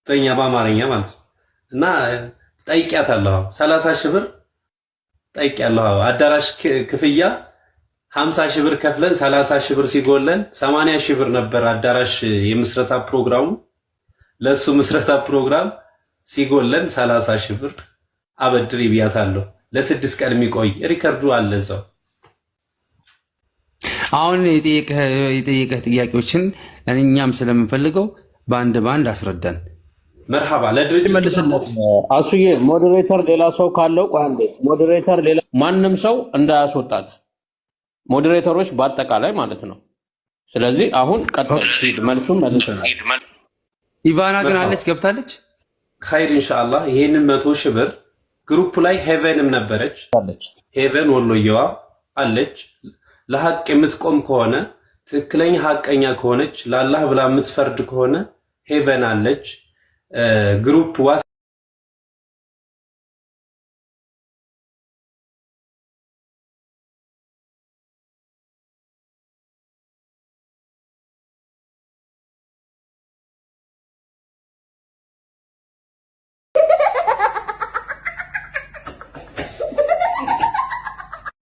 በእኛ በአማርኛ ማለት ነው። እና ጠይቂያታለሁ 30 ሺህ ብር ጠይቂያለሁ። አዳራሽ ክፍያ 50 ሺህ ብር ከፍለን 30 ሺህ ብር ሲጎለን 80 ሺህ ብር ነበር አዳራሽ የምስረታ ፕሮግራሙ። ለሱ ምስረታ ፕሮግራም ሲጎለን 30 ሺህ ብር አበድሪ ብያታለሁ። ለ6 ቀን የሚቆይ ሪከርዱ አለ እዛው። አሁን የጠየቀህ ጥያቄዎችን እኛም ስለምንፈልገው በአንድ አስረዳን። መርሐባ ለድርጅት መልስለት። አሱዬ ሞዴሬተር ሌላ ሰው ካለው አንዴ ሞዴሬተር ሌላ ማንም ሰው እንዳያስወጣት ሞዴሬተሮች በአጠቃላይ ማለት ነው። ስለዚህ አሁን ቀጥል መልሱን መልሰናል። ኢቫና ግን አለች ገብታለች። ኸይር ኢንሻአላህ። ይሄንን 100 ሺህ ብር ግሩፕ ላይ ሄቨንም ነበረች። ሄቨን ወሎየዋ አለች። ለሐቅ የምትቆም ከሆነ ትክክለኛ ሐቀኛ ከሆነች ለአላህ ብላ የምትፈርድ ከሆነ ሄቨን አለች። ግሩፕ